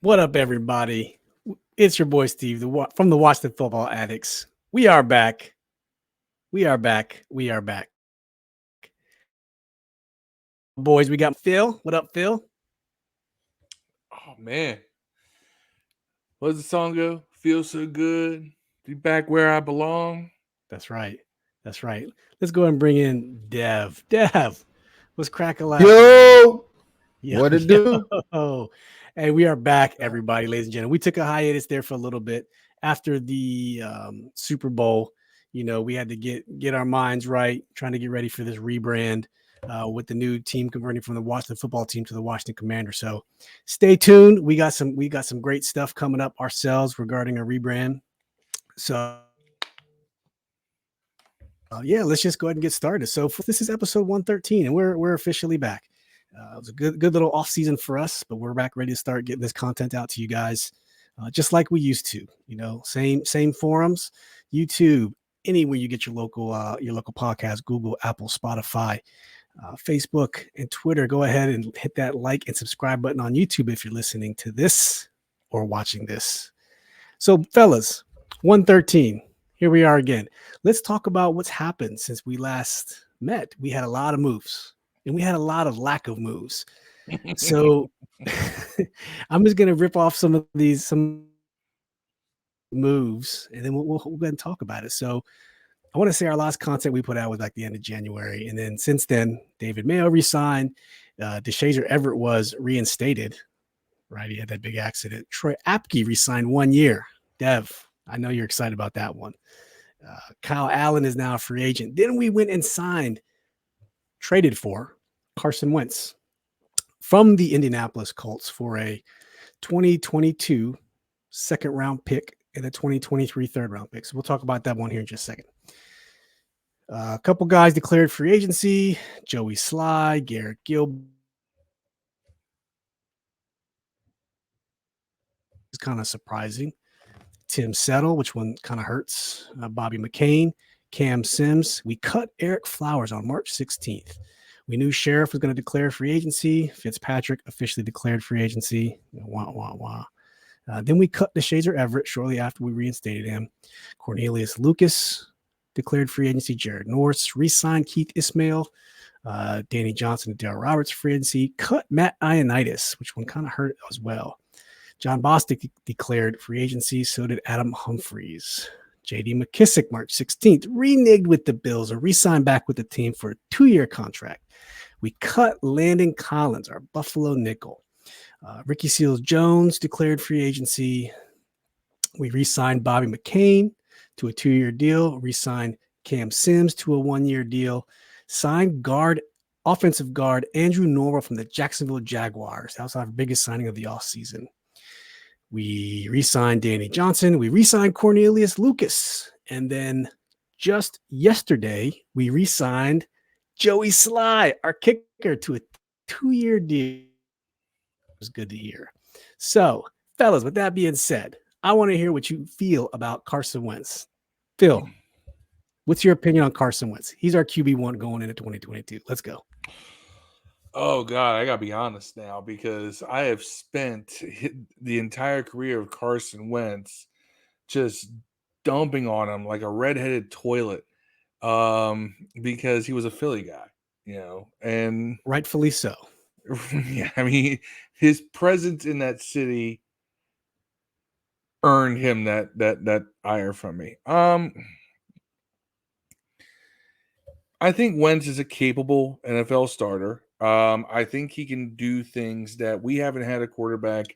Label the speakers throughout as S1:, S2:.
S1: What up, everybody? It's your boy Steve from the Washington Football Addicts. We are back. We are back. We are back. Boys, we got Phil. What up, Phil?
S2: Oh man, what does the song go? Feel so good, be back where I belong.
S1: That's right. That's right. Let's go and bring in Dev. Dev, what's crack a lacking, man?
S3: Yo,
S1: Yo,
S3: what it do?
S1: yo. Hey, we are back, everybody, ladies and gentlemen. We took a hiatus there for a little bit after the Super Bowl. We had to get our minds right, trying to get ready for this rebrand with the new team converting from the Washington football team to the Washington Commanders. So stay tuned. We got some great stuff coming up ourselves regarding a rebrand. So yeah, let's just go ahead and get started. So this is episode 113, and we're officially back. It was a good little off season for us, but we're back ready to start getting this content out to you guys, just like we used to. Same forums, YouTube, anywhere you get your local podcast, Google, Apple, Spotify, Facebook, and Twitter. Go ahead and hit that like and subscribe button on YouTube if you're listening to this or watching this. So, fellas, 113. Here we are again. Let's talk about what's happened since we last met. We had a lot of moves and we had a lot of lack of moves. So I'm just going to rip off some moves and then we'll go ahead and talk about it. So I want to say our last content we put out was like the end of January. And then since then, David Mayo resigned. DeShazer Everett was reinstated, right? He had that big accident. Troy Apke resigned 1 year. Dev, I know you're excited about that one. Kyle Allen is now a free agent. Then we went and traded for Carson Wentz from the Indianapolis Colts for a 2022 second round pick and a 2023 third round pick. So we'll talk about that one here in just a second. A couple guys declared free agency: Joey Sly, Garrett Gilbert. It's kind of surprising. Tim Settle, which one kind of hurts. Bobby McCain, Cam Sims. We cut Eric Flowers on March 16th. We knew Sheriff was going to declare free agency. Fitzpatrick officially declared free agency. Wah, wah, wah. Then we cut DeShazer Everett shortly after we reinstated him. Cornelius Lucas declared free agency. Jared Norris re-signed Keith Ismail. Danny Johnson and Darryl Roberts free agency. Cut Matt Ioannidis, which one kind of hurt as well. John Bostic declared free agency. So did Adam Humphries. J.D. McKissick, March 16th, reneged with the Bills or re-signed back with the team for a 2-year contract. We cut Landon Collins, our Buffalo nickel. Ricky Seals-Jones declared free agency. We re-signed Bobby McCain to a 2-year deal. Re-signed Cam Sims to a 1-year deal. Signed offensive guard Andrew Norwell from the Jacksonville Jaguars. That was our biggest signing of the offseason. We re-signed Danny Johnson. We re-signed Cornelius Lucas. And then just yesterday, we re-signed Joey Sly, our kicker, to a 2-year deal. It was good to hear. So, fellas, with that being said, I want to hear what you feel about Carson Wentz. Phil, what's your opinion on Carson Wentz? He's our QB1 going into 2022. Let's go.
S2: Oh God, I gotta be honest now because I have spent the entire career of Carson Wentz just dumping on him like a redheaded toilet, because he was a Philly guy, and
S1: Rightfully so.
S2: yeah, I mean his presence in that city earned him that ire from me. I think Wentz is a capable NFL starter. I think he can do things that we haven't had a quarterback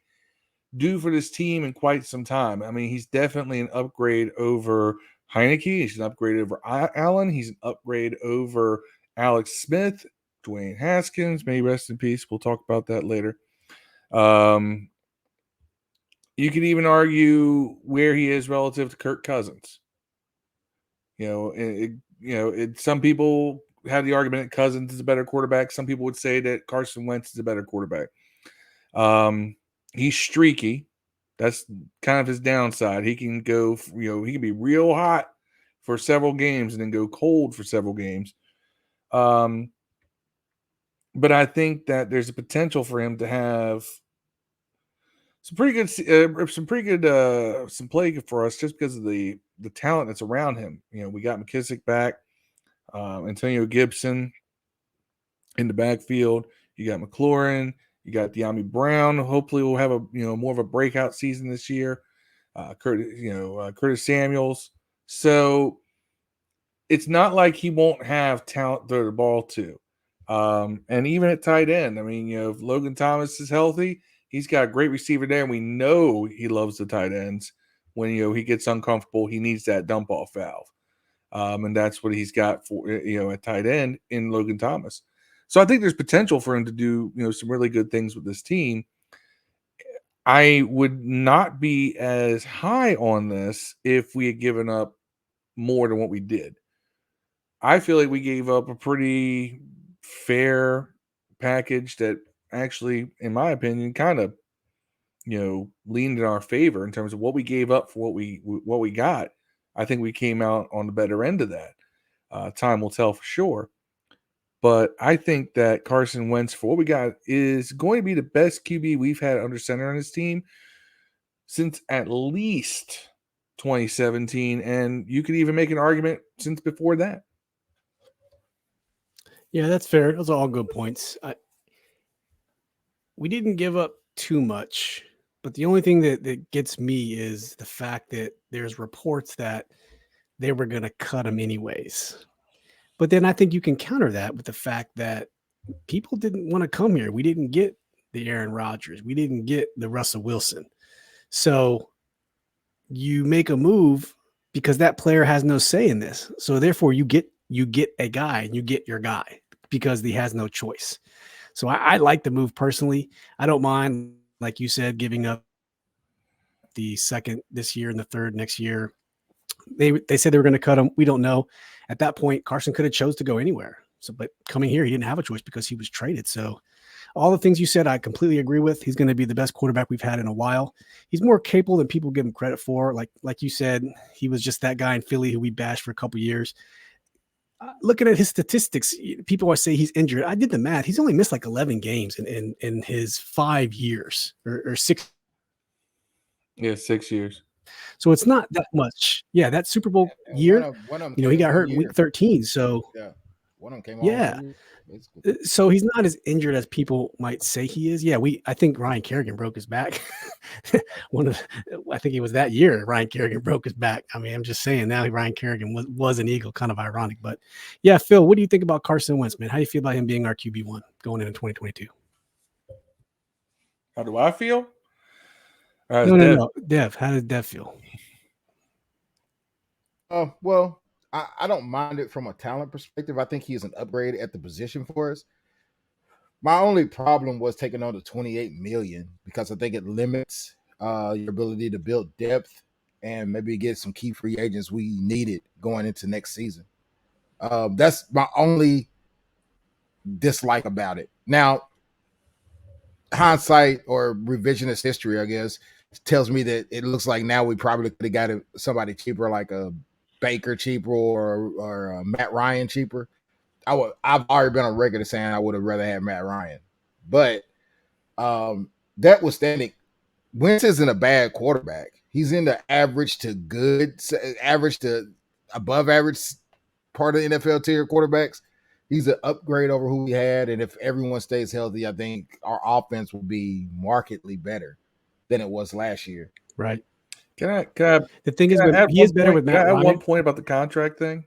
S2: do for this team in quite some time. I mean, he's definitely an upgrade over Heineke. He's an upgrade over Allen. He's an upgrade over Alex Smith, Dwayne Haskins. May he rest in peace. We'll talk about that later. You could even argue where he is relative to Kirk Cousins. Some people have the argument that Cousins is a better quarterback. Some people would say that Carson Wentz is a better quarterback. He's streaky. That's kind of his downside. He can go, he can be real hot for several games and then go cold for several games. But I think that there's a potential for him to have some pretty good some play for us just because of the talent that's around him. We got McKissick back, Antonio Gibson in the backfield. You got McLaurin. You got De'Ami Brown. Hopefully, we'll have a more of a breakout season this year. Curtis Samuels. So it's not like he won't have talent to throw the ball to. And even at tight end, I mean, if Logan Thomas is healthy, he's got a great receiver there, and we know he loves the tight ends. When he gets uncomfortable, he needs that dump off valve, and that's what he's got for at tight end in Logan Thomas. So I think there's potential for him to do some really good things with this team. I would not be as high on this if we had given up more than what we did. I feel like we gave up a pretty fair package that actually, in my opinion, kind of leaned in our favor in terms of what we gave up for what we got. I think we came out on the better end of that. Time will tell for sure. But I think that Carson Wentz, for what we got, is going to be the best QB we've had under center on his team since at least 2017. And you could even make an argument since before that.
S1: Yeah, that's fair. Those are all good points. We didn't give up too much, but the only thing that gets me is the fact that there's reports that they were going to cut him anyways. But then I think you can counter that with the fact that people didn't want to come here. We didn't get the Aaron Rodgers. We didn't get the Russell Wilson. So you make a move because that player has no say in this. So therefore you get a guy and you get your guy because he has no choice. So I like the move personally. I don't mind, like you said, giving up the second this year and the third next year. They said they were going to cut him. We don't know. At that point, Carson could have chose to go anywhere. So, but coming here, he didn't have a choice because he was traded. So all the things you said, I completely agree with. He's going to be the best quarterback we've had in a while. He's more capable than people give him credit for. Like you said, he was just that guy in Philly who we bashed for a couple years. Looking at his statistics, people always say he's injured. I did the math. He's only missed like 11 games in his 5 years or 6.
S2: Yeah, 6 years.
S1: So it's not that much. Yeah, that Super Bowl year, he got hurt in week 13. So
S3: yeah, one of them came
S1: on. So he's not as injured as people might say he is. Yeah, I think Ryan Kerrigan broke his back. I think it was that year Ryan Kerrigan broke his back. I mean, I'm just saying now Ryan Kerrigan was an Eagle, kind of ironic. But yeah, Phil, what do you think about Carson Wentz, man? How do you feel about him being our QB1 going into 2022?
S2: How do I feel?
S1: No. Dev, how did Dev feel?
S3: Well, I don't mind it from a talent perspective. I think he is an upgrade at the position for us. My only problem was taking on the $28 million because I think it limits your ability to build depth and maybe get some key free agents we needed going into next season. That's my only dislike about it. Now, hindsight or revisionist history, I guess, tells me that it looks like now we probably could have got somebody cheaper, like a Baker cheaper or Matt Ryan cheaper. I've already been on record saying I would have rather had Matt Ryan, but that was standing. Wentz isn't a bad quarterback. He's in the average to good, average to above average part of the NFL tier quarterbacks. He's an upgrade over who we had, and if everyone stays healthy, I think our offense will be markedly better than it was last year.
S1: Right.
S2: Can I
S1: the thing is, he is better with Matt Ryan.
S2: I have one point about the contract thing.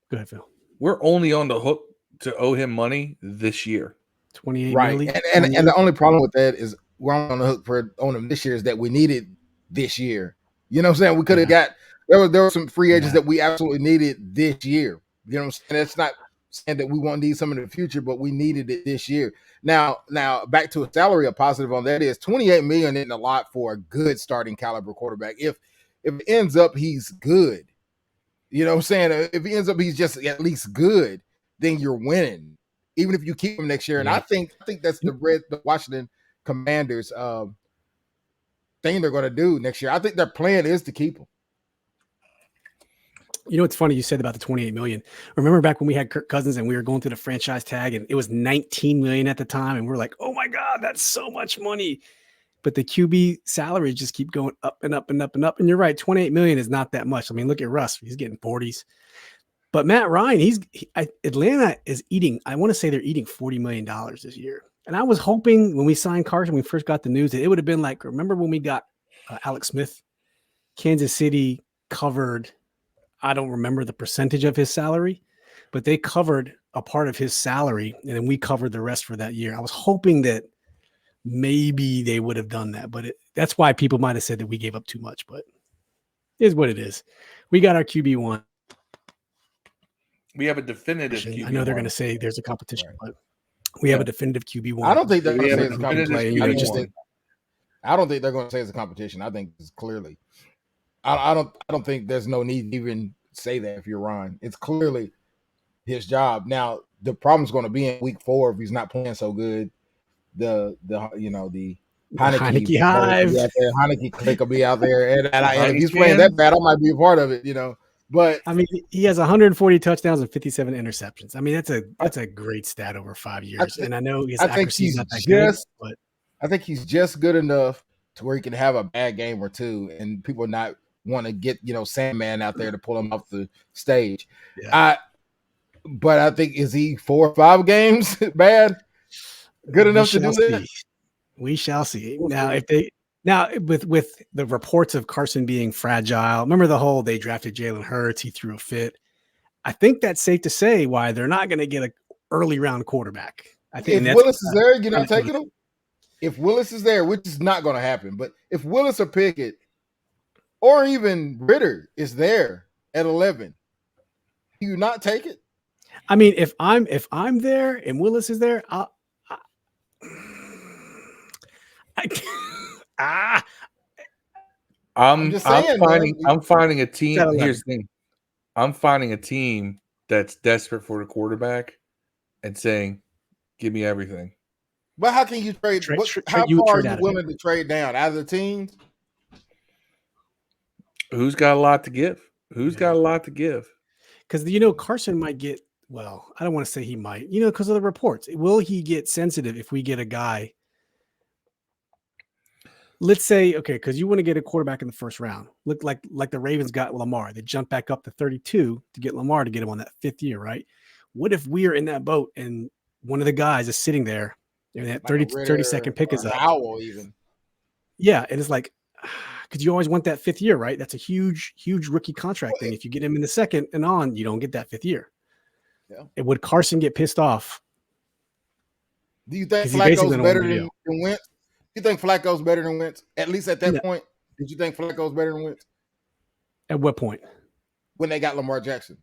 S1: Go ahead, Phil.
S2: We're only on the hook to owe him money this year.
S1: $28
S3: right.
S1: million.
S3: And the only problem with that is we're on the hook for on him this year is that we needed this year. You know what I'm saying? We could have got there were some free agents that we absolutely needed this year. You know what I'm saying? That's not saying that we won't need some in the future, but we needed it this year. Now back to a salary, a positive on that is $28 million isn't a lot for a good starting caliber quarterback. If it ends up he's good, you know what I'm saying? If he ends up he's just at least good, then you're winning. Even if you keep him next year. And I think that's the Washington Commanders thing they're going to do next year. I think their plan is to keep him.
S1: You know what's funny you said about the $28 million? Remember back when we had Kirk Cousins and we were going through the franchise tag and it was $19 million at the time, and we're like, oh my God, that's so much money. but the QB salaries just keep going up and up and up and up. And you're right, $28 million is not that much. I mean, look at Russ; he's getting 40s. But Matt Ryan, Atlanta is eating. I want to say they're eating $40 million this year. And I was hoping when we signed Carson, when we first got the news, that it would have been like, remember when we got Alex Smith? Kansas City covered, I don't remember the percentage of his salary, but they covered a part of his salary, and then we covered the rest for that year. I was hoping that maybe they would have done that, but that's why people might have said that we gave up too much, but it is what it is. We got our QB1.
S2: We have a definitive QB1.
S1: I know they're going to say there's a competition, but we have a definitive QB1.
S3: I don't think they're going to say it's a
S2: competition.
S3: I don't think they're going to say it's a competition. I think it's clearly. I don't think there's no need to even say that if you're Ron. It's clearly his job. Now the problem's going to be in week 4 if he's not playing so good. The Heineke
S1: Hive.
S3: Heineke clique will be out there, and if he's playing that bad, I might be a part of it. But
S1: I mean, he has 140 touchdowns and 57 interceptions. I mean, that's a great stat over 5 years. And I know his accuracy is not that good, but
S3: I think he's just good enough to where he can have a bad game or two, and people not want to get Sandman out there to pull him off the stage.
S1: Yeah.
S3: But I think, is he 4 or 5 games bad? Good enough to do that?
S1: We shall see. Now, with the reports of Carson being fragile, remember they drafted Jalen Hurts, he threw a fit. I think that's safe to say why they're not going to get an early round quarterback. I think
S3: if Willis is there, you're not taking him? If Willis is there, which is not going to happen, but if Willis or Pickett or even Ritter is there at 11, do you not take it?
S1: I mean, if I'm there and Willis is there,
S2: I'm finding a team. Here's the thing. I'm finding a team that's desperate for a quarterback and saying, "Give me everything."
S3: But how can you trade? How far are you willing to trade down? Out of the teams?
S2: Who's got a lot to give?
S1: Because Carson might get. Well, I don't want to say he might. Because of the reports, will he get sensitive if we get a guy? Let's say, okay, because you want to get a quarterback in the first round. Look like the Ravens got Lamar. They jumped back up to 32 to get Lamar to get him on that 5th year, right? What if we are in that boat and one of the guys is sitting there and that 30-second pick is up?
S3: Even.
S1: Yeah, and it's like, because you always want that 5th year, right? That's a huge rookie contract thing. If you get him in the 2nd and on, you don't get that 5th year.
S3: Yeah.
S1: And would Carson get pissed off?
S3: Do you think Flacco's better than Wentz? You think Flacco's better than Wentz? At least at that point, did you think Flacco's better than Wentz?
S1: At what point?
S3: When they got Lamar Jackson.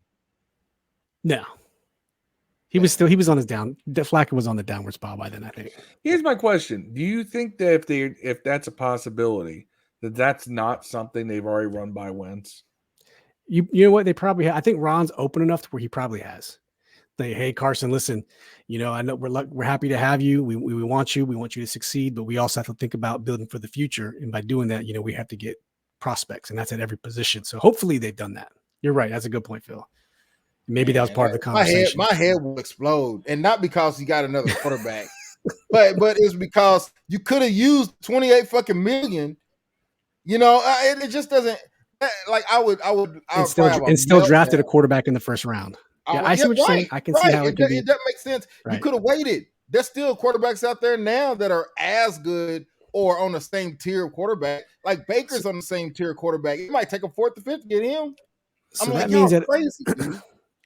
S1: No. He was on his down. Flacco was on the downward spiral by then, I think.
S2: Here's my question: do you think that if that's a possibility, that's not something they've already run by Wentz?
S1: You know what? They probably have. I think Ron's open enough to where he probably has. Hey, Carson, listen, I know we're happy to have you. We want you. We want you to succeed, but we also have to think about building for the future. And by doing that, we have to get prospects, and that's at every position. So hopefully they've done that. You're right. That's a good point, Phil. Maybe that was part of the conversation.
S3: My head will explode, and not because you got another quarterback, but it's because you could have used 28 fucking million. It just doesn't. Like I would
S1: still drafted a quarterback in the first round. Yeah, I see what you're saying. I can see how it could be.
S3: That makes sense. Right. You could have waited. There's still quarterbacks out there now that are as good or on the same tier of quarterback. Like Baker's on the same tier of quarterback. It might take a 4th to 5th to get him.
S1: So that means that crazy,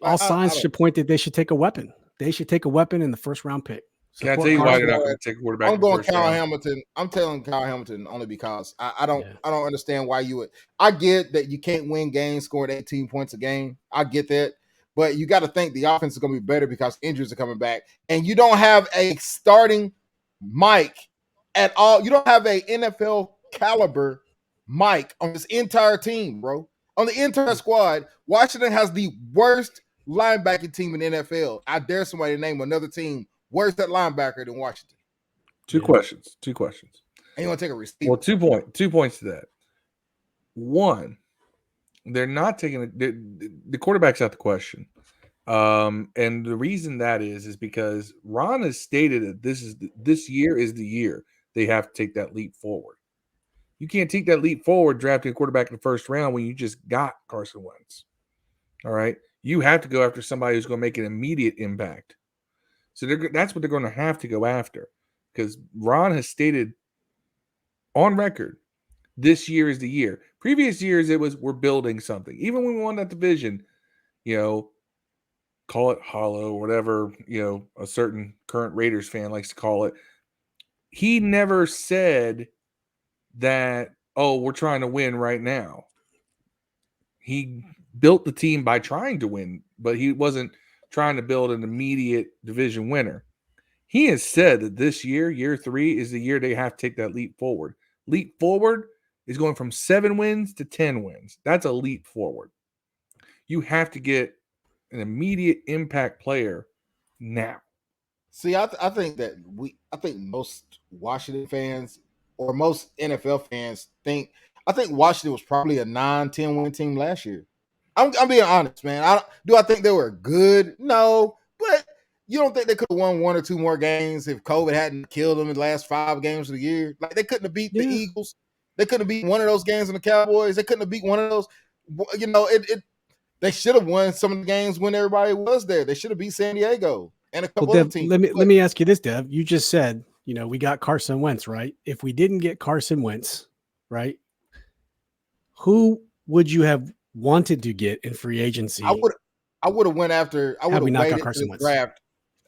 S1: all signs should point that they should take a weapon. They should take a weapon in the 1st round pick.
S2: Can I tell you why they're not going to take a quarterback?
S3: I'm going Kyle Hamilton. I'm telling Kyle Hamilton only because I don't understand why you would. I get that you can't win games scoring 18 points a game. I get that. But you got to think the offense is going to be better because injuries are coming back. And you don't have a starting Mike at all. You don't have a NFL caliber Mike on this entire team, bro. On the entire squad, Washington has the worst linebacking team in the NFL. I dare somebody to name another team worse at linebacker than Washington.
S2: Two questions.
S3: And you want to take a receiver?
S2: Well, 2 points to that. One, they're not taking the quarterback's out the question. And the reason that is because Ron has stated that this year is the year. they have to take that leap forward. You can't take that leap forward drafting a quarterback in the first round when you just got Carson Wentz. All right. You have to go after somebody who's going to make an immediate impact. So that's what they're going to have to go after, because Ron has stated on record, this year is the year. Previous years, it was we're building something. Even when we won that division, call it hollow, whatever, a certain current Raiders fan likes to call it. He never said that, oh, we're trying to win right now. He built the team by trying to win, but he wasn't trying to build an immediate division winner. He has said that this year, year 3, is the year they have to take that leap forward. Leap forward is going from 7 wins to 10 wins. That's a leap forward. You have to get an immediate impact player now.
S3: See, I think most Washington fans or most NFL fans think Washington was probably a 9-10 win team last year. I'm being honest, man. Do I think they were good? No, but you don't think they could have won 1 or 2 more games if COVID hadn't killed them in the last 5 games of the year? Like, they couldn't have beat the Eagles. They couldn't have beat one of those games in the Cowboys. They couldn't have beat one of those. They should have won some of the games when everybody was there. They should have beat San Diego and a couple of teams.
S1: Let me ask you this, Dev. You just said, we got Carson Wentz, right? If we didn't get Carson Wentz, right, who would you have wanted to get in free agency?
S3: I would have went after. I would have waited
S1: Carson
S3: to the draft.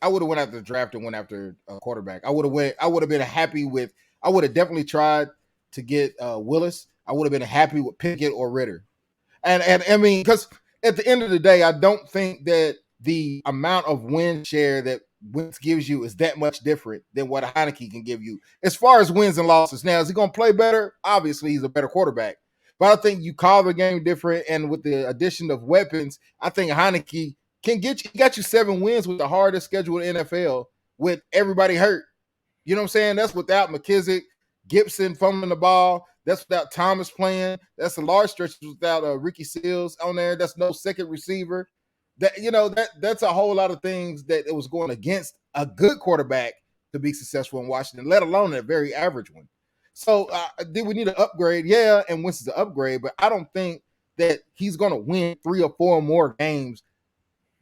S3: I would have went after the draft and went after a quarterback. I would have been happy with. I would have definitely tried to get Willis. I would have been happy with Pickett or Ritter. And I mean, because at the end of the day, I don't think that the amount of win share that Wentz gives you is that much different than what Heineke can give you as far as wins and losses. Now, is he going to play better? Obviously, he's a better quarterback. But I think you call the game different, and with the addition of weapons, I think Heineke can get you. He got you 7 wins with the hardest schedule in the NFL with everybody hurt. You know what I'm saying? That's without McKissick, Gibson fumbling the ball. That's without Thomas playing. That's a large stretch without Ricky Seals on there. That's no second receiver. That's a whole lot of things that it was going against a good quarterback to be successful in Washington, let alone a very average one. So did we need an upgrade? Yeah, and Wentz is an upgrade, but I don't think that he's going to win 3 or 4 more games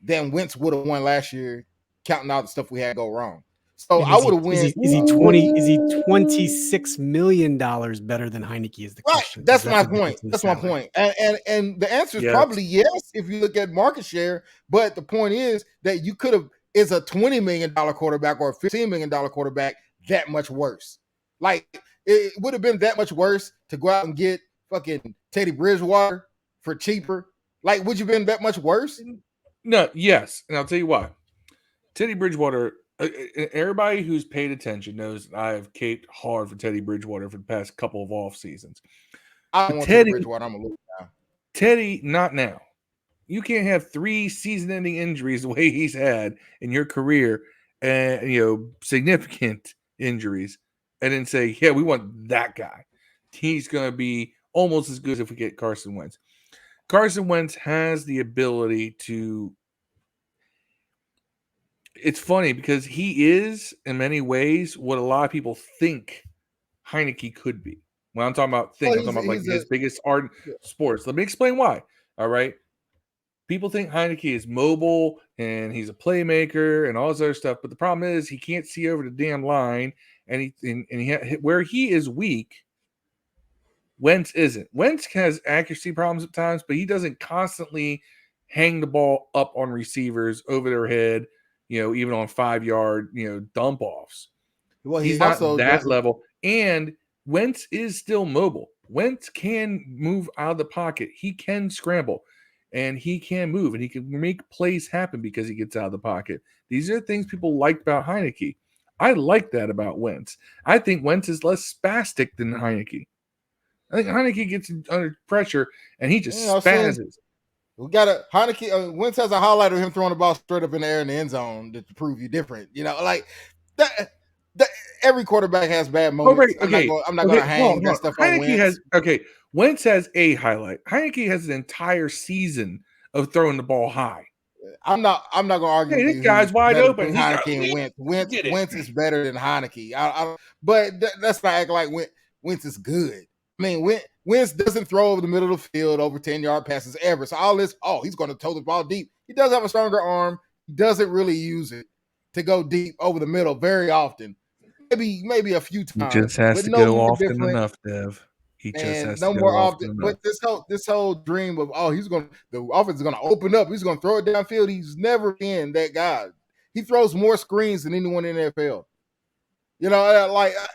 S3: than Wentz would have won last year, counting all the stuff we had go wrong. So I would have won.
S1: Is he $26 million better than Heineke? Is the question?
S3: Right. That's my point. That's my point. And the answer is probably yes if you look at market share. But the point is that you could have is a $20 million quarterback or a $15 million quarterback that much worse. Like, it would have been that much worse to go out and get fucking Teddy Bridgewater for cheaper. Like, would you have been that much worse?
S2: No, yes. And I'll tell you why. Teddy Bridgewater, everybody who's paid attention knows I have caped hard for Teddy Bridgewater for the past couple of off seasons.
S3: I don't want Teddy Bridgewater. I'm a little now.
S2: Teddy, not now. You can't have 3 season-ending injuries the way he's had in your career, and significant injuries, and then say, yeah, we want that guy. He's going to be almost as good as if we get Carson Wentz. Carson Wentz has the ability to. It's funny because he is, in many ways, what a lot of people think Heineke could be. When I'm talking about I'm talking about his biggest art sports. Let me explain why. All right. People think Heineke is mobile and he's a playmaker and all this other stuff, but the problem is he can't see over the damn line, and where he is weak, Wentz isn't. Wentz has accuracy problems at times, but he doesn't constantly hang the ball up on receivers over their head, even on 5-yard, dump offs.
S3: Well,
S2: he's not that level. And Wentz is still mobile. Wentz can move out of the pocket. He can scramble, and he can move, and he can make plays happen because he gets out of the pocket. These are things people liked about Heineke. I like that about Wentz. I think Wentz is less spastic than Heineke. I think Heineke gets under pressure, and he just spazzes.
S3: We got Heineke. Wentz has a highlight of him throwing the ball straight up in the air in the end zone to prove you different. Like that. Every quarterback has bad moments. I'm not going to hang that stuff on Wentz.
S2: Wentz has a highlight. Heineke has an entire season of throwing the ball high.
S3: I'm not gonna argue
S2: Hey,
S3: with
S2: this
S3: you.
S2: guy's
S3: Who's
S2: wide
S3: better
S2: open.
S3: between
S2: He
S3: Heineke and Wentz.
S2: get it.
S3: Wentz is better than Heineke. But let's not act like Wentz is good. I mean, Wentz doesn't throw over the middle of the field over 10-yard passes ever. So all this, he's going to throw the ball deep. He does have a stronger arm. He doesn't really use it to go deep over the middle very often. Maybe a few times.
S2: He just has
S3: but
S2: to
S3: no
S2: go
S3: more
S2: often
S3: different.
S2: enough, Dev. He just
S3: And
S2: has
S3: no
S2: to go
S3: more
S2: often
S3: often.
S2: enough.
S3: But this whole dream of the offense is gonna open up. He's gonna throw it downfield. He's never been that guy. He throws more screens than anyone in the NFL.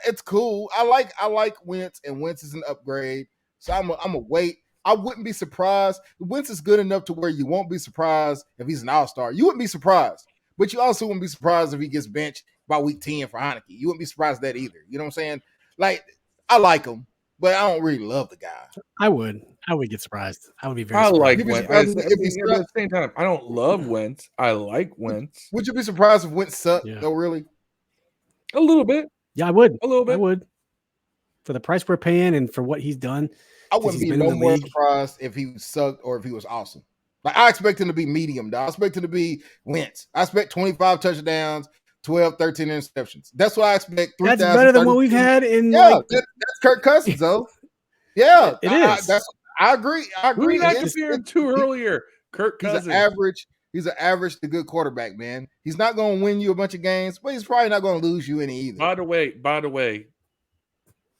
S3: It's cool. I like Wentz, and Wentz is an upgrade. So I'm a wait. I wouldn't be surprised. Wentz is good enough to where you won't be surprised if he's an all-star. You wouldn't be surprised, but you also wouldn't be surprised if he gets benched by week 10 for Heineke. You wouldn't be surprised at that either. You know what I'm saying? Like, I like him, but I don't really love the guy.
S1: I would get surprised. I would be very
S2: I
S1: surprised.
S2: like
S3: You'd be
S2: Wentz.
S3: surprised
S2: But
S3: if he's
S2: at the same time, I don't love Wentz. I like Wentz.
S3: Would you be surprised if Wentz sucked,
S1: Yeah.
S3: though, really?
S2: A little bit.
S1: Yeah, I would.
S2: A little bit.
S1: I would. For the price we're paying and for what he's done.
S3: I wouldn't be no more surprised if he sucked or if he was awesome. Like, I expect him to be medium, dog. I expect him to be Wentz. I expect 25 touchdowns, 12, 13 interceptions. That's what I expect.
S1: That's better than what we've had in
S3: that's Kirk Cousins, though. Yeah,
S1: it is.
S3: I agree.
S2: Who did I compare him to earlier? Kirk Cousins.
S3: He's an average to good quarterback, man. He's not going to win you a bunch of games, but he's probably not going to lose you any either.
S2: By the way,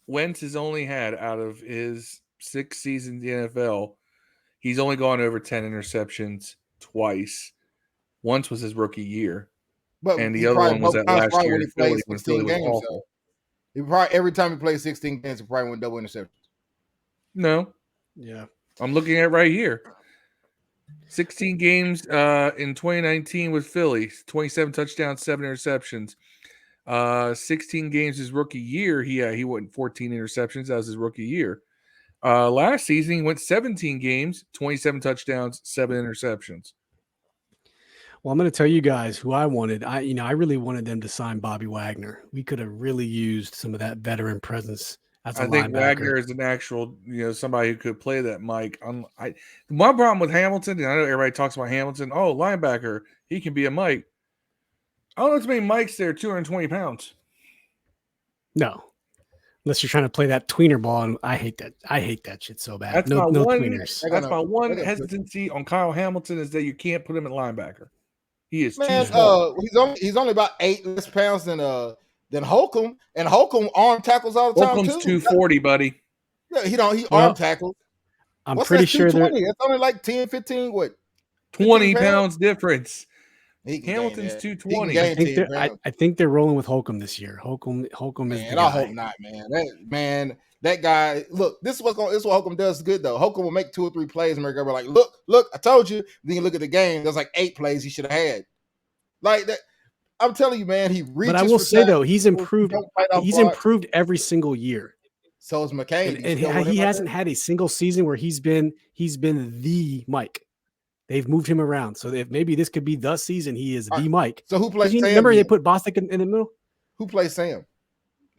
S2: Wentz has only had, out of his 6 seasons in the NFL, he's only gone over 10 interceptions twice. Once was his rookie year, and the other one was that last year
S3: when he played 16
S2: was
S3: games.
S2: awful.
S3: He probably every time he played 16 games, he probably went double interceptions.
S2: No,
S1: yeah,
S2: I'm looking at right here. 16 games in 2019 with Philly, 27 touchdowns, 7 interceptions. 16 games his rookie year, he went 14 interceptions. That was his rookie year. Last season, he went 17 games, 27 touchdowns, 7 interceptions.
S1: Well, I'm going to tell you guys who I wanted. I really wanted them to sign Bobby Wagner. We could have really used some of that veteran presence as a linebacker.
S2: Think Wagner is an actual, somebody who could play that Mike. My problem with Hamilton, and I know everybody talks about Hamilton. Oh, linebacker, he can be a Mike. I don't know too many Mikes there, 220 pounds.
S1: No. Unless you're trying to play that tweener ball, and I hate that. I hate that shit so bad.
S2: That's
S1: no
S2: one,
S1: tweeners.
S2: That's my one hesitancy on Kyle Hamilton is that you can't put him at linebacker. He is
S3: too
S2: small.
S3: He's only about 8 less pounds than Holcomb, and Holcomb arm tackles all the time.
S2: Holcomb's 240, buddy.
S3: Yeah, he arm tackles.
S1: I'm pretty sure
S3: it's only like 10, 15, what?
S2: 20 pounds difference.
S3: Hamilton's
S2: 220.
S1: I think they're rolling with Holcomb this year. Holcomb is the guy.
S3: I hope not, man. That guy. Look, this is what Holcomb does good though. Holcomb will make 2 or 3 plays and make everybody like, look, I told you. Then you look at the game. There's like 8 plays he should have had. Like that. I'm telling you, man. He reaches.
S1: But I will say though, he's improved. He's improved every single year.
S3: So is McCain,
S1: and he hasn't had a single season where he's been the Mike. They've moved him around, so if maybe this could be the season he is the Mike.
S3: So who plays?
S1: Remember they put Bostic in the middle.
S3: Who plays Sam?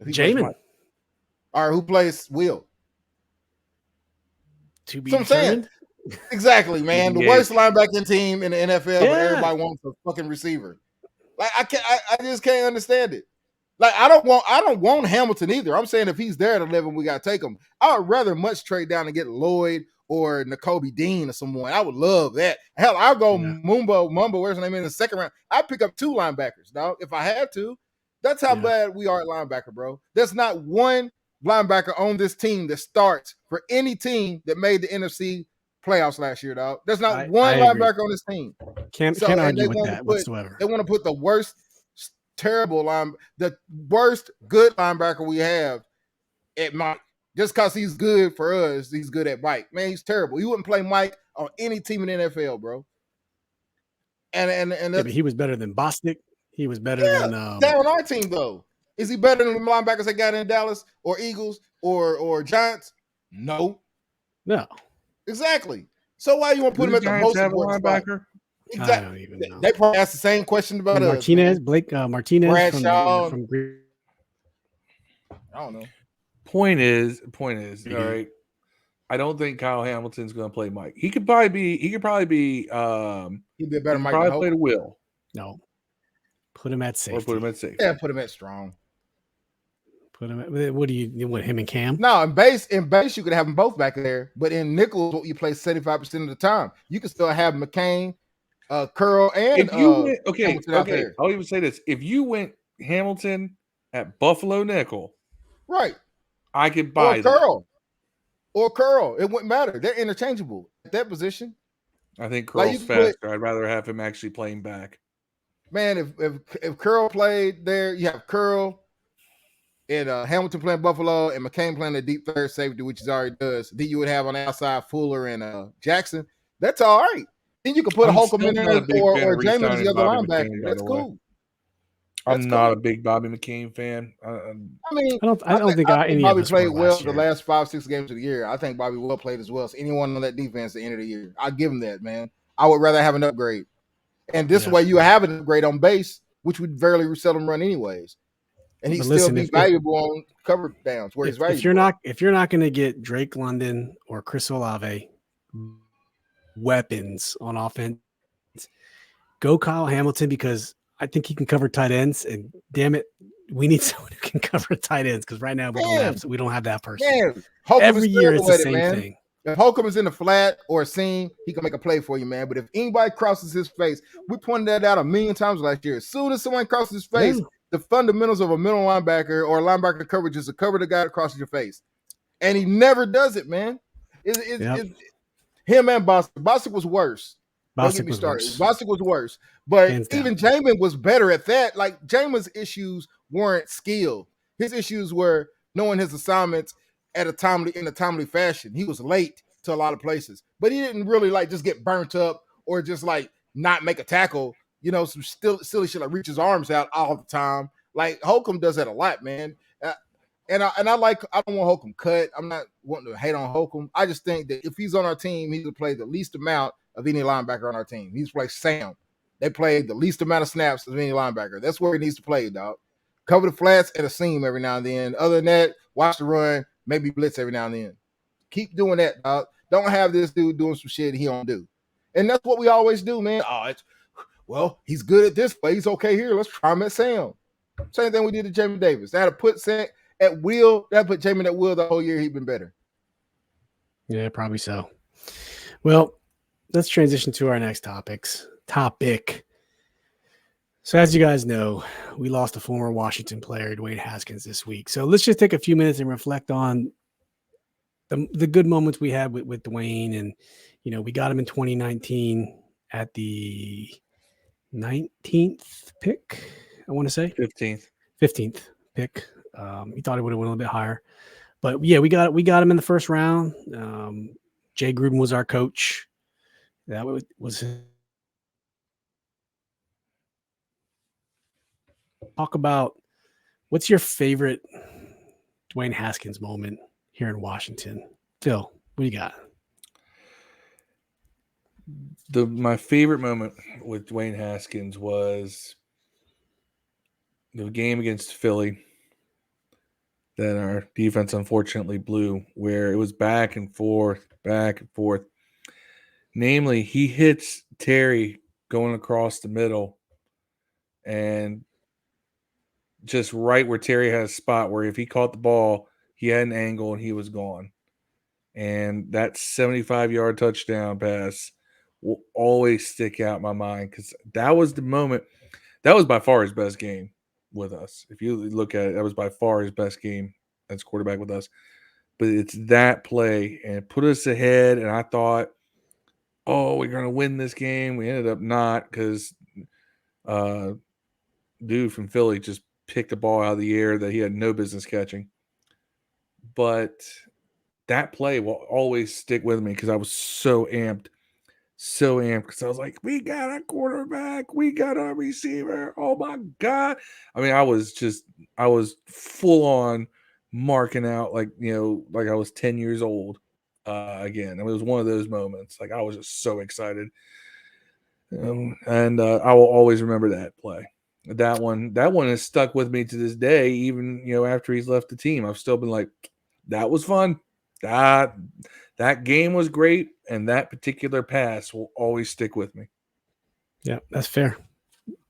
S1: Jamin.
S3: All right, who plays Will?
S1: To be determined.
S3: Exactly, man. The worst linebacking team in the NFL, but everybody wants a fucking receiver. Like I just can't understand it. Like I don't want Hamilton either. I'm saying if he's there at 11, we gotta take him. I would rather much trade down and get Lloyd or Nakobe Dean or someone. I would love that. Hell, I'll go Mumbo, where's his name, in the second round. I'd pick up 2 linebackers, dog, if I had to. That's how bad we are at linebacker, bro. There's not one linebacker on this team that starts for any team that made the NFC playoffs last year, dog. There's not one linebacker on this team.
S1: Can't argue with that whatsoever.
S3: They want to put the worst the worst good linebacker we have at Mike. Just because he's good for us, he's good at Mike. Man, he's terrible. He wouldn't play Mike on any team in the NFL, bro. And
S1: but he was better than Bostic. He was better than
S3: down on our team, though. Is he better than the linebackers that got in Dallas or Eagles or Giants? No. Exactly. So why you want to put him at the most important linebacker? Exactly. I don't even know. They probably asked the same question about
S1: Martinez, Blake Martinez,
S3: Bradshaw.
S1: from
S3: I don't know.
S2: Point is, all right. I don't think Kyle Hamilton's going to play Mike. He could probably be.
S3: He'd be a better Mike.
S2: Probably play the Will.
S1: No, put him at safety.
S2: Or put him at safety.
S3: Yeah, put him at strong.
S1: Put him at, what do you want him and Cam?
S3: No, in base you could have them both back there, but in nickel, you play 75% of the time. You can still have McCain, Curl, and
S2: if you went,
S3: okay.
S2: I'll even say this: if you went Hamilton at Buffalo nickel,
S3: right,
S2: I could buy
S3: Curl. Or Curl. It wouldn't matter. They're interchangeable at that position.
S2: I think Curl's faster. I'd rather have him actually playing back.
S3: Man, if Curl played there, you have Curl and Hamilton playing Buffalo and McCain playing the deep third safety, which he already does. Then you would have on the outside Fuller and Jackson. That's all right. Then you could put Holcomb in there or James the other linebacker. That's cool.
S2: I'm not a big Bobby McCain fan.
S3: I
S1: don't think any
S3: Bobby
S1: of us
S3: played well
S1: the
S3: last 5-6 games of the year. I think Bobby well played as well as anyone on that defense at the end of the year. I'll give him that, man. I would rather have an upgrade. And this way you have an upgrade on base, which would very seldom run anyways. And he'd still be valuable on cover downs where he's valuable.
S1: If you're not going to get Drake London or Chris Olave weapons on offense, go Kyle Hamilton, because I think he can cover tight ends, and damn it, we need someone who can cover tight ends, because right now we don't have that person.
S3: Man,
S1: every year it's the same thing.
S3: If Holcomb is in the flat or a seam, he can make a play for you, man. But if anybody crosses his face, we pointed that out a million times last year. As soon as someone crosses his face, the fundamentals of a middle linebacker or linebacker coverage is to cover the guy that crosses your face. And he never does it, man. It's him and Bostic. Bostic was worse.
S1: Bostic was worse.
S3: Bostic was worse. But even Jamin was better at that. Like, Jamin's issues weren't skill. His issues were knowing his assignments in a timely fashion. He was late to a lot of places. But he didn't really just get burnt up or just not make a tackle. Some silly shit like reach his arms out all the time. Like, Holcomb does that a lot, man. And I don't want Holcomb cut. I'm not wanting to hate on Holcomb. I just think that if he's on our team, he's going to play the least amount of any linebacker on our team. He's played Sam. They played the least amount of snaps of any linebacker. That's where he needs to play, dog. Cover the flats and a seam every now and then. Other than that, watch the run, maybe blitz every now and then. Keep doing that, dog. Don't have this dude doing some shit he don't do. And that's what we always do, man. He's good at this play. He's okay here. Let's try him at Sam. Same thing we did to Jamie Davis. They had to put Sam at will. That put Jamie at will the whole year. He'd been better.
S1: Yeah, probably so. Well, let's transition to our next topic. So as you guys know, we lost a former Washington player, Dwayne Haskins, this week. So let's just take a few minutes and reflect on the good moments we had with Dwayne. And, we got him in 2019 at the 19th pick, I want to say. 15th pick. He thought he would have went a little bit higher. But, yeah, we got him in the first round. Jay Gruden was our coach. That was talk about what's your favorite Dwayne Haskins moment here in Washington. Phil, what do you got?
S2: My favorite moment with Dwayne Haskins was the game against Philly that our defense unfortunately blew, where it was back and forth. Namely, he hits Terry going across the middle, and just right where Terry had a spot where if he caught the ball, he had an angle and he was gone. And that 75-yard touchdown pass will always stick out in my mind, because that was the moment. That was by far his best game with us. If you look at it, that was by far his best game as quarterback with us. But it's that play, and it put us ahead, and I thought, we're going to win this game. We ended up not, because dude from Philly just picked a ball out of the air that he had no business catching. But that play will always stick with me, because I was so amped, because I was like, we got a quarterback, we got a receiver, oh my God. I mean, I was full on marking out like I was 10 years old again. I mean, it was one of those moments. Like, I was just so excited. And I will always remember that play. That one has stuck with me to this day, even after he's left the team. I've still been like, that was fun. That that game was great, and that particular pass will always stick with me.
S1: Yeah, that's fair.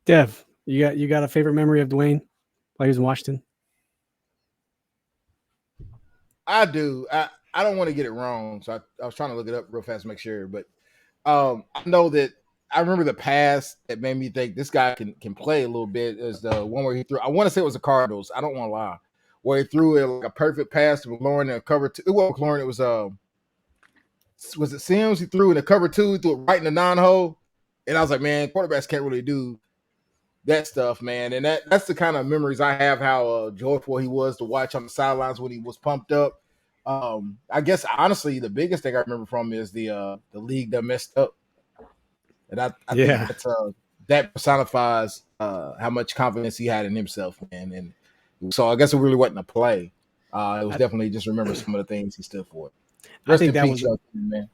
S1: Dev, you got a favorite memory of Dwayne while he was in Washington?
S3: I do. I don't want to get it wrong, so I was trying to look it up real fast to make sure. But I know that I remember the pass that made me think this guy can play a little bit. Is the one where he threw. I want to say it was the Cardinals. I don't want to lie. Where he threw it like a perfect pass to McLaurin and cover two. It wasn't McLaurin. It was it Sims? He threw in the cover two. He threw it right in the non-hole, and I was like, man, quarterbacks can't really do that stuff, man. And that's the kind of memories I have. How joyful he was to watch on the sidelines when he was pumped up. I guess honestly, the biggest thing I remember from him is the league that messed up, and I think that personifies how much confidence he had in himself, man. And so I guess it really wasn't a play. It was definitely just remember some of the things he stood for.
S1: I think that was man.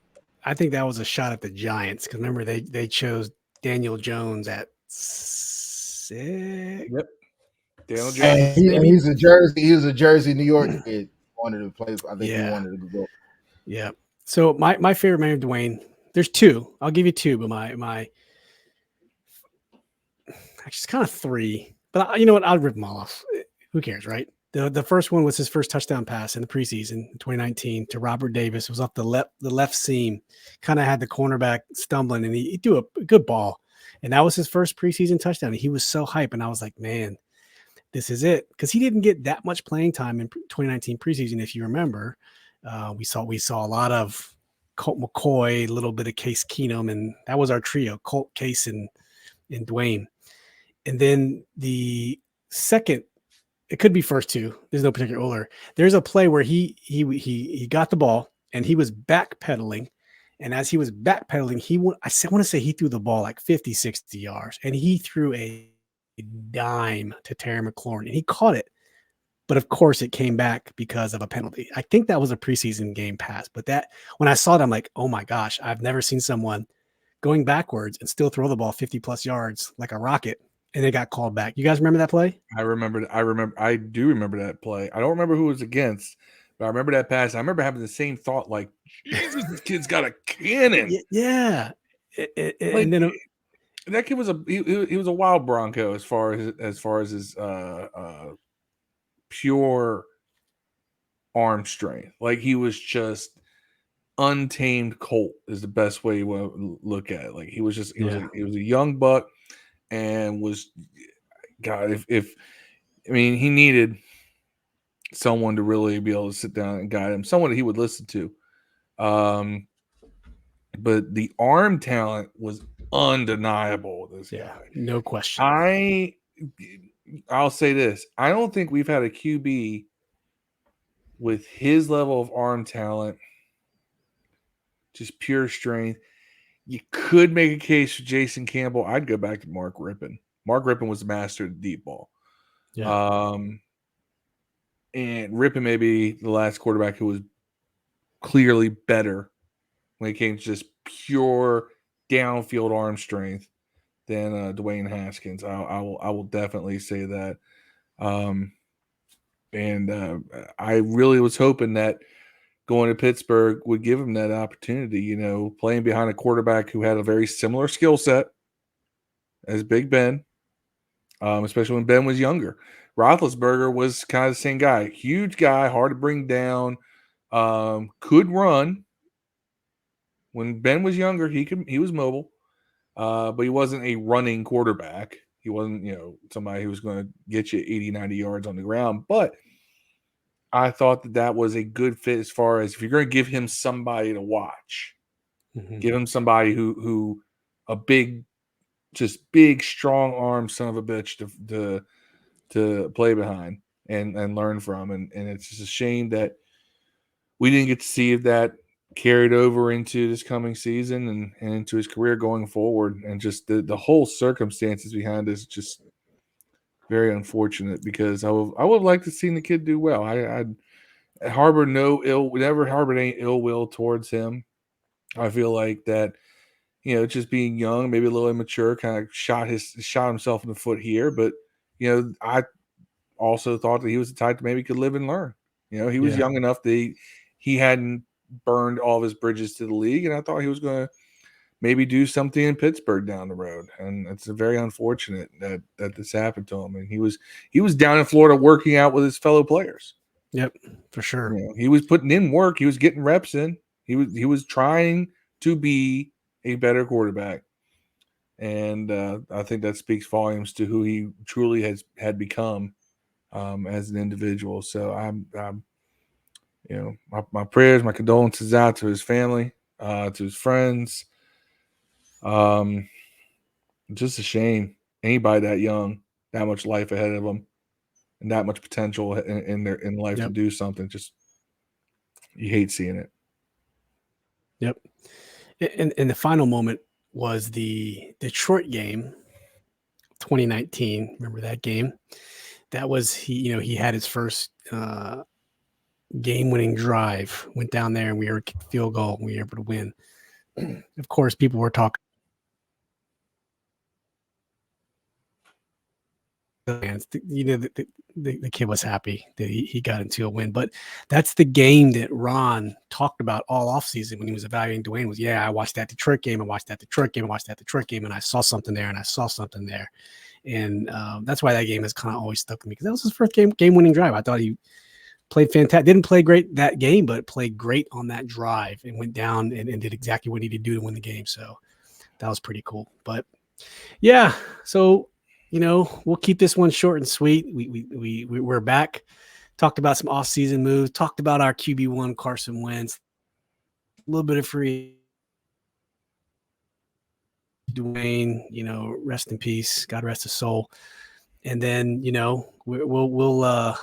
S1: I think that was a shot at the Giants because remember they chose Daniel Jones at 6.
S2: Yep, Daniel Jones.
S3: And he was a Jersey, New York kid. Wanted to play. I think he wanted to go.
S1: Yeah. So my favorite memory of Dwayne, there's two. I'll give you two, but my actually it's kind of three. But you know what? I'll rip them all off. Who cares, right? The first one was his first touchdown pass in the preseason in 2019 to Robert Davis. It was off the left seam, kind of had the cornerback stumbling, and he threw a good ball. And that was his first preseason touchdown. He was so hype, and I was like, man, this is it. Because he didn't get that much playing time in 2019 preseason, if you remember. We saw a lot of Colt McCoy, a little bit of Case Keenum, and that was our trio, Colt, Case, and Dwayne. And then the second, it could be first two. There's no particular order. There's a play where he got the ball and he was backpedaling. And as he was backpedaling, I want to say he threw the ball like 50, 60 yards. And he threw a dime to Terry McLaurin. And he caught it. But of course, it came back because of a penalty. I think that was a preseason game pass. But that when I saw it, I'm like, oh my gosh, I've never seen someone going backwards and still throw the ball 50 plus yards like a rocket. And it got called back. You guys remember that play?
S2: I do remember that play. I don't remember who it was against, but I remember that pass. I remember having the same thought, like, Jesus, this kid's got a cannon.
S1: Yeah. And then
S2: that kid was he was a wild Bronco as far as his pure arm strength. Like he was just untamed colt is the best way you want to look at it. Like he was a young buck. And was, God, if he needed someone to really be able to sit down and guide him, someone that he would listen to. But the arm talent was undeniable. This guy,
S1: no question.
S2: I'll say this: I don't think we've had a QB with his level of arm talent, just pure strength. You could make a case for Jason Campbell. I'd go back to Mark Rippon. Mark Rippon was the master of the deep ball. Yeah. And Rippon may be the last quarterback who was clearly better when it came to just pure downfield arm strength than Dwayne Haskins. I will definitely say that. And I really was hoping that going to Pittsburgh would give him that opportunity, playing behind a quarterback who had a very similar skill set as Big Ben, especially when Ben was younger. Roethlisberger was kind of the same guy. Huge guy, hard to bring down, could run. When Ben was younger, he was mobile, but he wasn't a running quarterback. He wasn't, somebody who was going to get you 80, 90 yards on the ground. But I thought that was a good fit as far as if you're going to give him somebody to watch, give him somebody who a big, strong arm son of a bitch to play behind and learn from. And it's just a shame that we didn't get to see if that carried over into this coming season and into his career going forward. And just the whole circumstances behind this just very unfortunate because I would have liked to see the kid do well. I harbor never harbored any ill will towards him. I feel like that, just being young, maybe a little immature, kind of shot himself in the foot here. But, I also thought that he was the type that maybe could live and learn. He was young enough that he hadn't burned all of his bridges to the league, and I thought he was going to maybe do something in Pittsburgh down the road. And it's very unfortunate that this happened to him. And he was down in Florida working out with his fellow players.
S1: Yep, for sure.
S2: You know, he was putting in work. He was getting reps in. He was trying to be a better quarterback. And I think that speaks volumes to who he truly had become as an individual. So I'm my prayers, my condolences out to his family, to his friends. Just a shame. Anybody that young, that much life ahead of them, and that much potential in life to do something. Just you hate seeing it.
S1: Yep. And the final moment was the Detroit game, 2019. Remember that game? That was he had his first game-winning drive. Went down there and we were field goal. And we were able to win. Of course, people were talking. The kid was happy that he got into a win, but that's the game that Ron talked about all offseason when he was evaluating Dwayne. Was I watched that Detroit game, and I saw something there, and that's why that game has kind of always stuck with me, because that was his first game-winning drive. I thought he played fantastic. Didn't play great that game, but played great on that drive and went down and did exactly what he needed to do to win the game. So that was pretty cool. But yeah, so. We'll keep this one short and sweet. We're back. Talked about some off-season moves. Talked about our QB1, Carson Wentz. A little bit of free Dwayne. Rest in peace. God rest his soul. And then we'll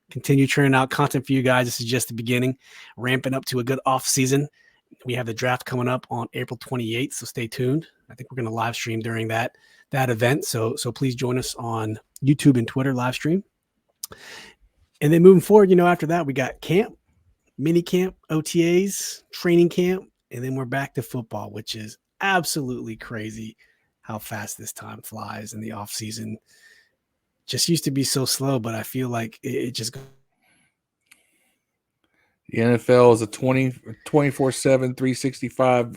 S1: continue churning out content for you guys. This is just the beginning. Ramping up to a good off-season. We have the draft coming up on April 28th, so stay tuned. I think we're going to live stream during that event. So please join us on YouTube and Twitter live stream. And then moving forward, after that, we got camp, mini camp, OTAs, training camp, and then we're back to football, which is absolutely crazy how fast this time flies. And the off season just used to be so slow, but I feel like it just.
S2: The NFL is a 24/7, 365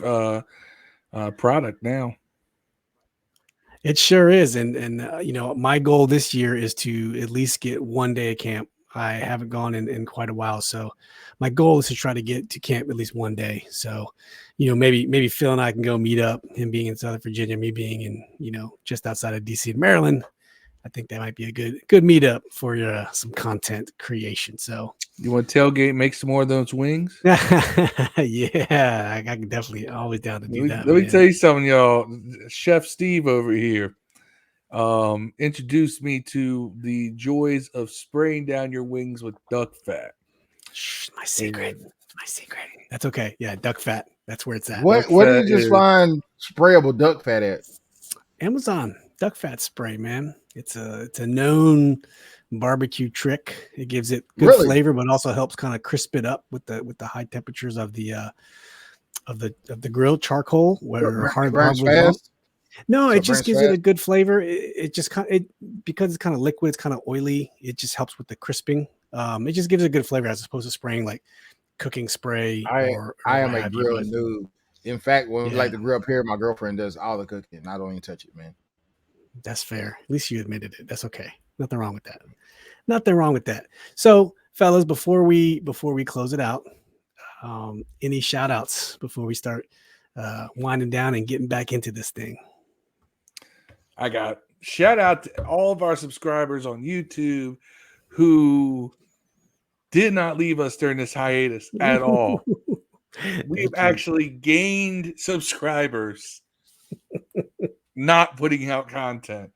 S2: product now.
S1: It sure is. And my goal this year is to at least get one day of camp. I haven't gone in quite a while. So my goal is to try to get to camp at least one day. So, maybe Phil and I can go meet up, him being in Southern Virginia, me being in, just outside of DC and Maryland. I think that might be a good meetup for some content creation. So
S2: you want to tailgate, make some more of those wings?
S1: Yeah, I can definitely always down to do that.
S2: Let me tell you something, y'all. Chef Steve over here introduced me to the joys of spraying down your wings with duck fat.
S1: Shh, my secret. That's okay. Yeah, duck fat. That's where it's at.
S3: Where did you just find sprayable duck fat at?
S1: Amazon. Duck fat spray, man. It's a known barbecue trick. It gives it good flavor, but also helps kind of crisp it up with the high temperatures of the grill charcoal. Where no, it just gives it a good flavor. It just because it's kind of liquid, it's kind of oily. It just helps with the crisping. It just gives it a good flavor as opposed to spraying like cooking spray.
S3: I am a grill noob. In fact, when we like to grill up here, my girlfriend does all the cooking. I don't even touch it, man.
S1: That's fair. At least you admitted it. That's okay. Nothing wrong with that. So, fellas, before we close it out, any shout outs before we start winding down and getting back into this thing?
S2: I got shout out to all of our subscribers on YouTube who did not leave us during this hiatus at all. We've actually gained subscribers not putting out content.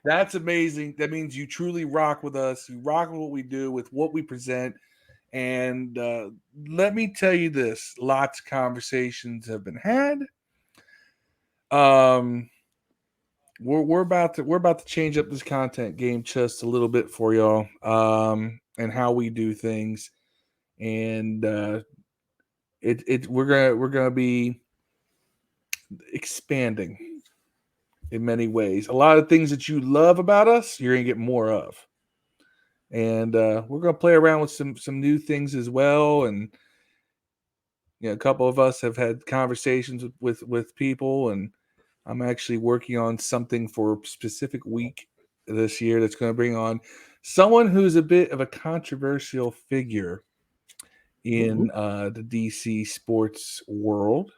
S2: That's amazing. That means you truly rock with us. You rock with what we do, with what we present. And let me tell you this: lots of conversations have been had. We're about to change up this content game just a little bit for y'all, and how we do things. And we're gonna be expanding in many ways. A lot of things that you love about us, you're gonna get more of. And we're gonna play around with some new things as well. And a couple of us have had conversations with people, and I'm actually working on something for a specific week this year that's going to bring on someone who's a bit of a controversial figure in the DC sports world.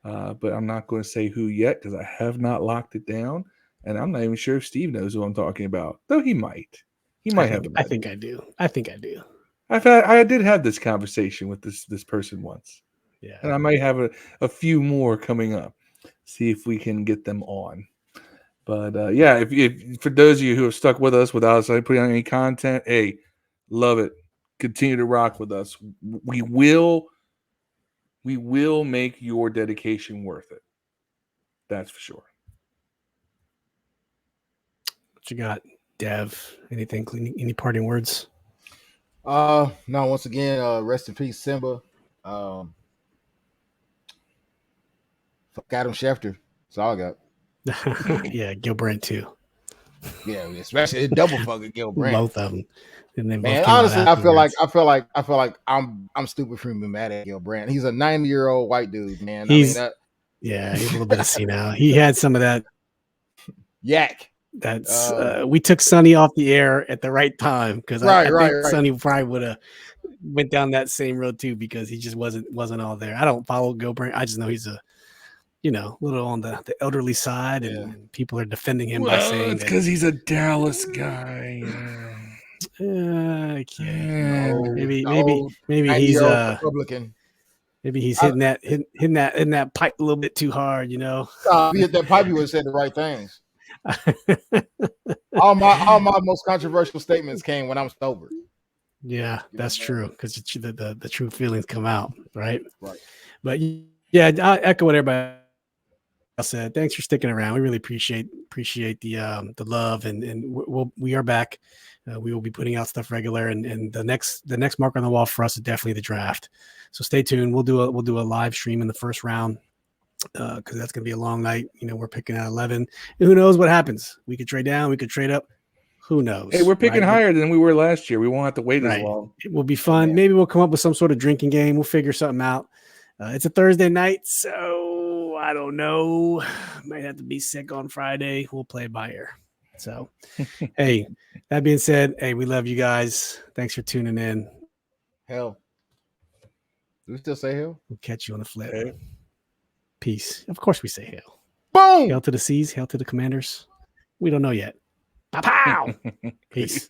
S2: But I'm not going to say who yet because I have not locked it down. And I'm not even sure if Steve knows who I'm talking about, though he might. He might have.
S1: I think I do. I think I do.
S2: I did have this conversation with this person once.
S1: Yeah.
S2: And I might have a few more coming up. See if we can get them on. But yeah, if for those of you who have stuck with us without us putting on any content, hey, love it. Continue to rock with us. We will make your dedication worth it. That's for sure.
S1: What you got, Dev? Anything? Any parting words?
S3: No. Once again, rest in peace, Simba. Fuck Adam Schefter. That's all I got.
S1: Yeah, Gil Brandt too.
S3: Yeah, especially double fucking Gil Brandt.
S1: Both of them. And then
S3: Man, honestly, I feel like I'm stupid for being mad at Gil Brandt. He's a 90-year-old white dude, man.
S1: He's a little bit of senile. He had some of that
S3: yak.
S1: That's we took Sonny off the air at the right time because I think Sonny probably would have went down that same road too because he just wasn't all there. I don't follow Gil Brandt. I just know he's a little on the elderly side, and people are defending him by saying
S2: it's because he's a Dallas guy.
S1: Okay. Maybe he's
S3: Republican.
S1: Maybe he's hitting that pipe a little bit too hard, you know.
S3: If he hit that pipe, he would have said the right things. all my most controversial statements came when I'm sober.
S1: Yeah, that's true because the true feelings come out, right?
S3: Right.
S1: But yeah, I echo what everybody else said. Thanks for sticking around. We really appreciate the love, and we are back. We will be putting out stuff regular, and the next mark on the wall for us is definitely the draft. So stay tuned. We'll do a live stream in the first round because that's going to be a long night. You know, we're picking at 11. And who knows what happens? We could trade down. We could trade up. Who knows?
S2: Hey, we're picking higher than we were last year. We won't have to wait as long.
S1: It will be fun. Yeah. Maybe we'll come up with some sort of drinking game. We'll figure something out. It's a Thursday night, so I don't know. Might have to be sick on Friday. We'll play by ear. So, hey, that being said, hey, we love you guys. Thanks for tuning in.
S3: Hell. Do we still say hell?
S1: We'll catch you on the flip. Hey. Peace. Of course we say hail.
S3: Boom!
S1: Hail to the seas. Hail to the commanders. We don't know yet. Pow! Peace.